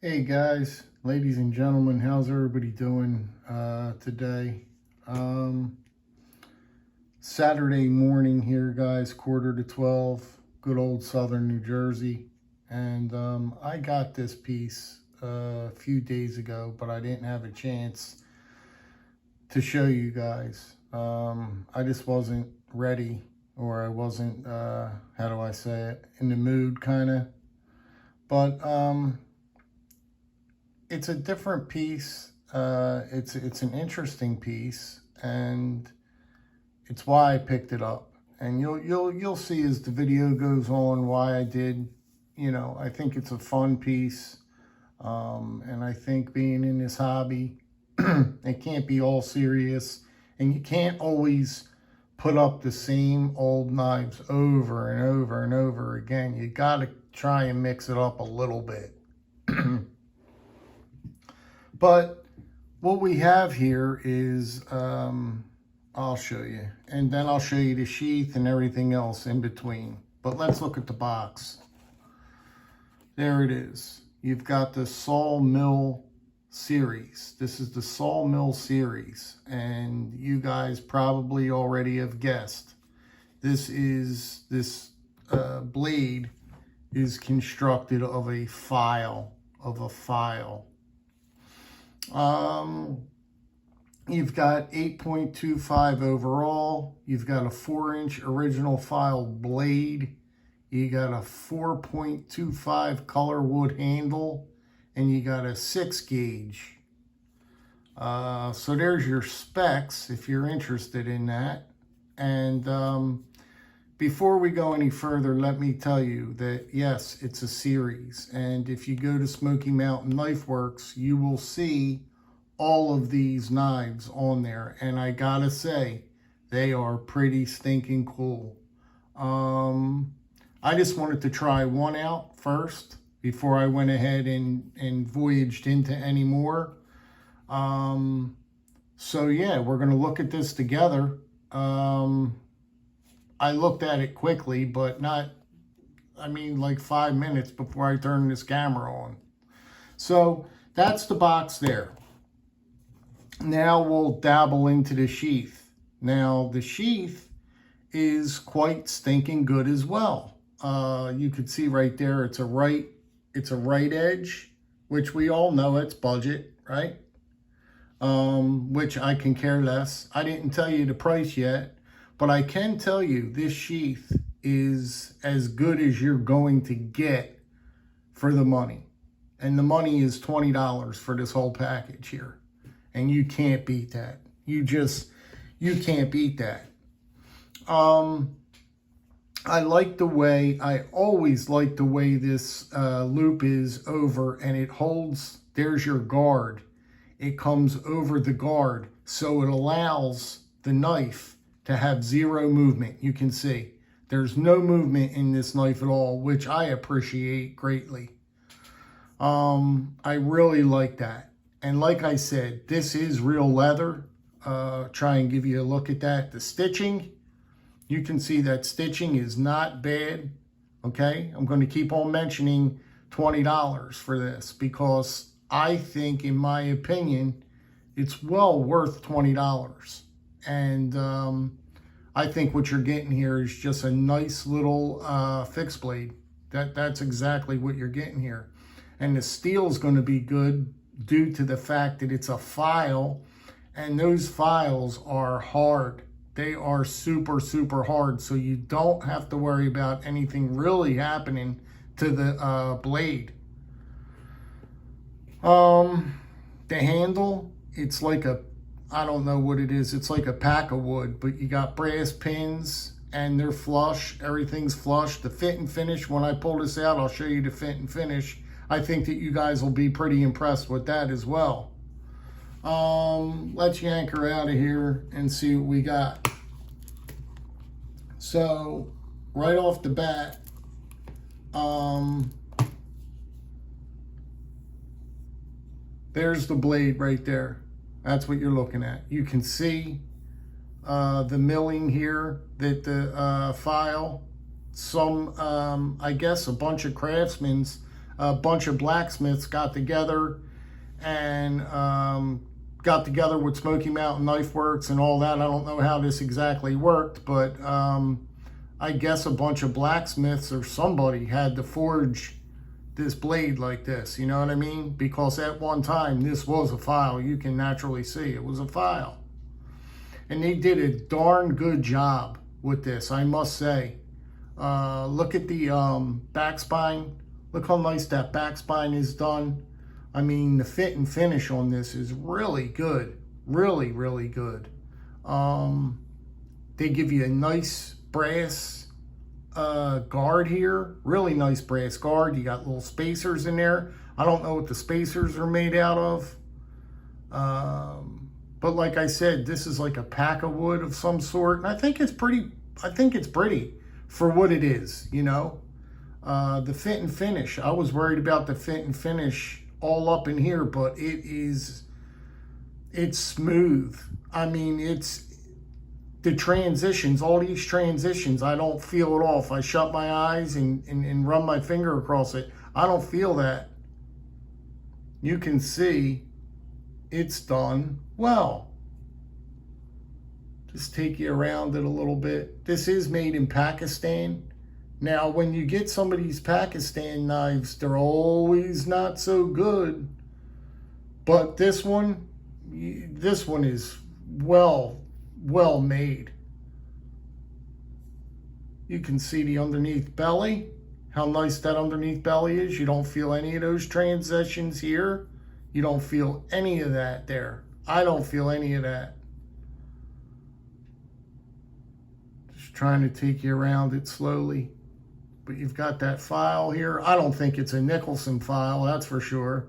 Hey guys, ladies and gentlemen, how's everybody doing today? Um, Saturday morning here, guys, quarter to 12, good old southern New Jersey. And I got this piece a few days ago, but I didn't have a chance to show you guys. I just wasn't ready, or I wasn't, how do I say it, in the mood kind of. But it's a different piece. It's an interesting piece, and it's why I picked it up. And you'll see as the video goes on why I did. You know, I think it's a fun piece, and I think being in this hobby, it can't be all serious, and you can't always put up the same old knives over and over and over again. You got to try and mix it up a little bit. But what we have here is, I'll show you. And then I'll show you the sheath and everything else in between. But let's look at the box. There it is. You've got the Sawmill Series. This is the Sawmill Series. And you guys probably already have guessed. This blade is constructed of a file, You've got 8.25 overall. You've got a 4-inch original file blade. You got a 4.25 color wood handle, and you got a 6 gauge. So there's your specs if you're interested in that. And before we go any further, let me tell you that yes, it's a series. And if you go to Smoky Mountain Knife Works, you will see all of these knives on there. And I gotta say, they are pretty stinking cool. I just wanted to try one out first before I went ahead and voyaged into any more. So yeah, we're gonna look at this together. I looked at it quickly, but not, like 5 minutes before I turned this camera on. So that's the box there. Now we'll dabble into the sheath. Now the sheath is quite stinking good as well. You could see right there, it's a right edge, which we all know it's budget, right? Which I can care less. I didn't tell you the price yet. But I can tell you this sheath is as good as you're going to get for the money. And the money is $20 for this whole package here. And you can't beat that. You can't beat that. I always like the way this loop is over, and it holds, there's your guard. It comes over the guard, so it allows the knife to have zero movement. You can see there's no movement in this knife at all, which I appreciate greatly. I really like that. And like I said, this is real leather. Try and give you a look at that. The stitching, you can see that stitching is not bad. Okay, I'm going to keep on mentioning $20 for this because I think, in my opinion, it's well worth $20. And I think what you're getting here is just a nice little fixed blade. That's exactly what you're getting here. And the steel is going to be good due to the fact that it's a file, and those files are hard. They are super, super hard, so you don't have to worry about anything really happening to the blade. The handle, it's like I don't know what it is. It's like a pack of wood, but you got brass pins and they're flush. Everything's flush. The fit and finish, when I pull this out, I'll show you the fit and finish. I think that you guys will be pretty impressed with that as well. Let's yank her out of here and see what we got. So right off the bat, there's the blade right there. That's what you're looking at. You can see the milling here, that the file, I guess a bunch of craftsmen a bunch of blacksmiths got together and got together with Smoky Mountain Knife Works and all that. I don't know how this exactly worked, but I guess a bunch of blacksmiths or somebody had to forge this blade like this, you know what I mean? Because at one time, this was a file. You can naturally see it was a file. And they did a darn good job with this, I must say. Look at the back spine. Look how nice that back spine is done. I mean, the fit and finish on this is really good. Really, really good. They give you a nice brass guard here. Really nice brass guard. You got little spacers in there. I don't know what the spacers are made out of. But like I said, this is like a pack of wood of some sort. And I think it's pretty for what it is, you know. The fit and finish. I was worried about the fit and finish all up in here, but it's smooth. I mean, it's the transitions, all these transitions, I don't feel it off. I shut my eyes and run my finger across it. I don't feel that. You can see it's done well. Just take you around it a little bit. This is made in Pakistan. Now, when you get some of these Pakistan knives, they're always not so good. But this one is well made. You can see the underneath belly, how nice that underneath belly is. You don't feel any of those transitions here. You don't feel any of that there. I don't feel any of that. Just trying to take you around it slowly. But you've got that file here. I don't think it's a Nicholson file, that's for sure.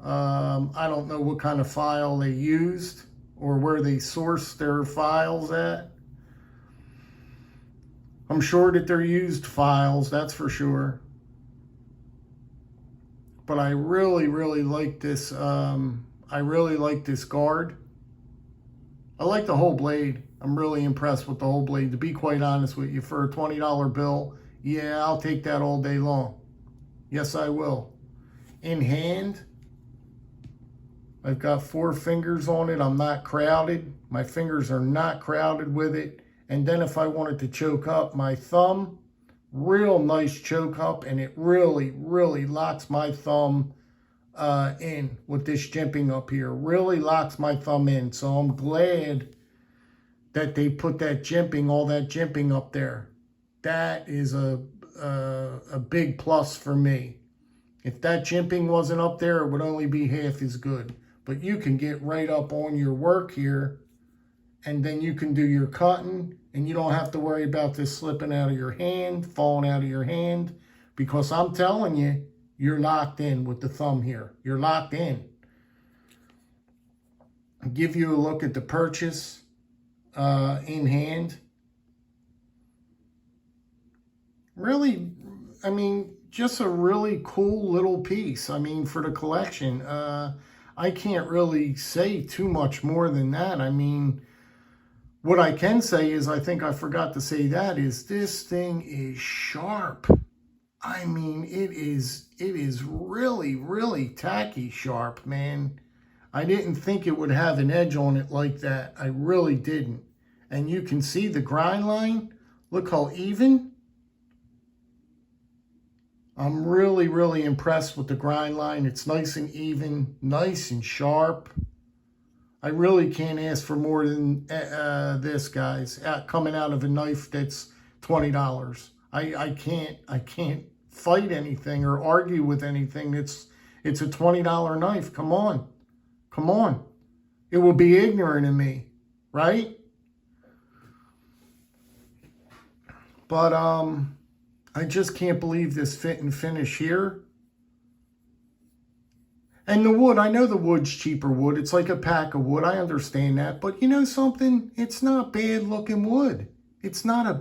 I don't know what kind of file they used or where they sourced their files at. I'm sure that they're used files, that's for sure. But I really like this. I really like this guard. I like the whole blade. I'm really impressed with the whole blade. To be quite honest with you, for a $20 bill, yeah, I'll take that all day long. Yes, I will. In hand, I've got 4 fingers on it. I'm not crowded. My fingers are not crowded with it. And then if I wanted to choke up my thumb, real nice choke up, and it really locks my thumb in with this jimping up here. Really locks my thumb in. So I'm glad that they put that jimping, all that jimping up there. That is a big plus for me. If that jimping wasn't up there, it would only be half as good. But you can get right up on your work here, and then you can do your cutting, and you don't have to worry about this slipping out of your hand, falling out of your hand, because I'm telling you, you're locked in with the thumb here. You're locked in. I'll give you a look at the purchase in hand. Really, I mean, just a really cool little piece. I mean, for the collection. I can't really say too much more than that. I mean, what I can say is, I think I forgot to say that, is this thing is sharp. I mean, it is really tacky sharp, man. I didn't think it would have an edge on it like that. I really didn't. And you can see the grind line. Look how even. I'm really impressed with the grind line. It's nice and even, nice and sharp. I really can't ask for more than this, guys, coming out of a knife that's $20. I can't fight anything or argue with anything. It's a $20 knife. Come on. It would be ignorant of me, right? But I just can't believe this fit and finish here. And the wood, I know the wood's cheaper wood. It's like a pack of wood. I understand that. But you know something? It's not bad looking wood. It's not a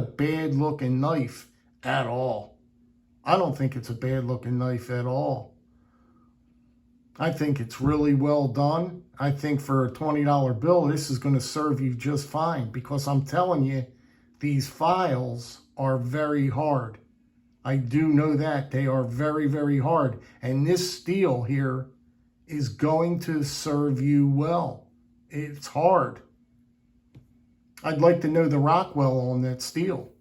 bad looking knife at all. I don't think it's a bad looking knife at all. I think it's really well done. I think for a $20 bill, this is going to serve you just fine, because I'm telling you, these files are very hard. I do know that. They are very, very hard. And this steel here is going to serve you well. It's hard. I'd like to know the Rockwell on that steel.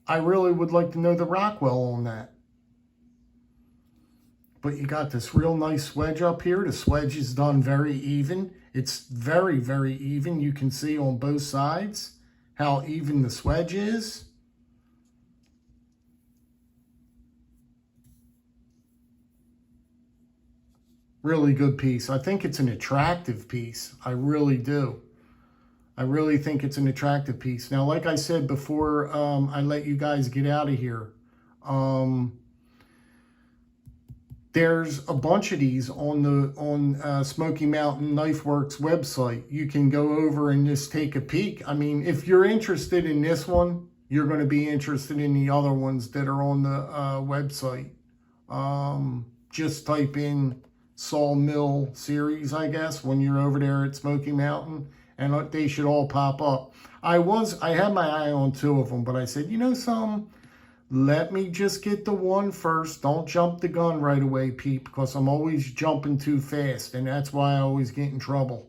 I really would like to know the Rockwell on that. But you got this real nice swedge up here. The swedge is done very even. It's very, very even. You can see on both sides how even the swedge is. Really good piece. I think it's an attractive piece. I really do. I really think it's an attractive piece. Now, like I said before, I let you guys get out of here. There's a bunch of these on Smoky Mountain Knife Works website. You can go over and just take a peek. I mean, if you're interested in this one, you're going to be interested in the other ones that are on the website. Just type in Sawmill Series, I guess, when you're over there at Smoky Mountain, and they should all pop up. I had my eye on two of them, but I said, you know something? Let me just get the one first. Don't jump the gun right away, Pete, because I'm always jumping too fast, and that's why I always get in trouble.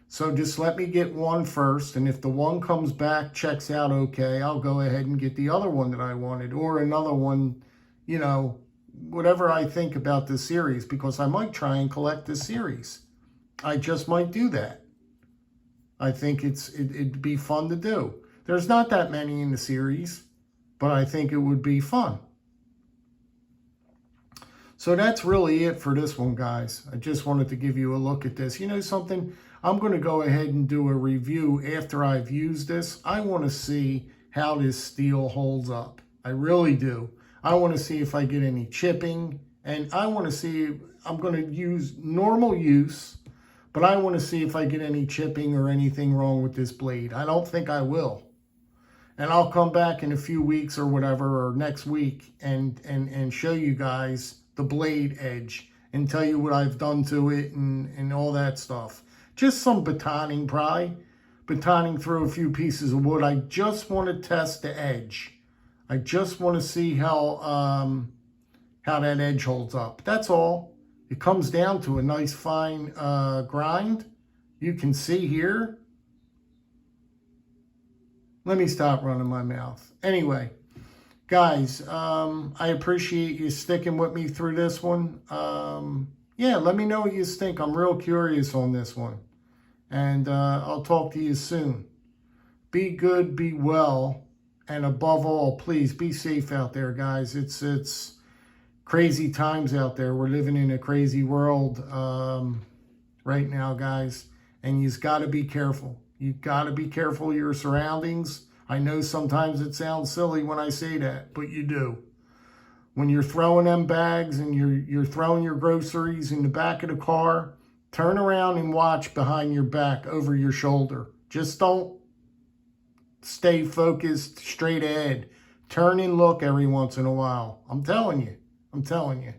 So just let me get one first, and if the one comes back, checks out okay, I'll go ahead and get the other one that I wanted, or another one, you know, whatever I think about this series, because I might try and collect this series. I just might do that. I think it'd be fun to do. There's not that many in the series, but I think it would be fun. So that's really it for this one, guys. I just wanted to give you a look at this. You know something? I'm going to go ahead and do a review after I've used this. I want to see how this steel holds up. I really do. I want to see if I get any chipping, and I want to see, I'm going to use normal use, but I want to see if I get any chipping or anything wrong with this blade. I don't think I will. And I'll come back in a few weeks or whatever, or next week, and show you guys the blade edge and tell you what I've done to it and all that stuff. Just some batoning, batoning through a few pieces of wood. I just want to test the edge. I just want to see how that edge holds up. That's all. It comes down to a nice fine grind. You can see here. Let me stop running my mouth. Anyway, guys, I appreciate you sticking with me through this one. Yeah, let me know what you think. I'm real curious on this one. And I'll talk to you soon. Be good, be well. And above all, please be safe out there, guys. It's crazy times out there. We're living in a crazy world right now, guys. And you've got to be careful. You've got to be careful of your surroundings. I know sometimes it sounds silly when I say that, but you do. When you're throwing them bags and you're throwing your groceries in the back of the car, turn around and watch behind your back, over your shoulder. Just don't stay focused straight ahead. Turn and look every once in a while. I'm telling you. I'm telling you.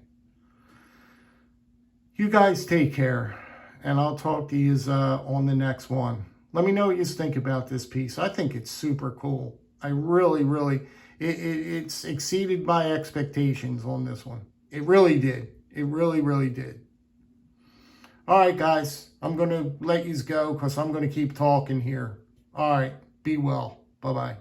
You guys take care, and I'll talk to you on the next one. Let me know what you think about this piece. I think it's super cool. I really, really, it's exceeded my expectations on this one. It really did. It really, really did. All right, guys. I'm going to let you go because I'm going to keep talking here. All right. Be well. Bye-bye.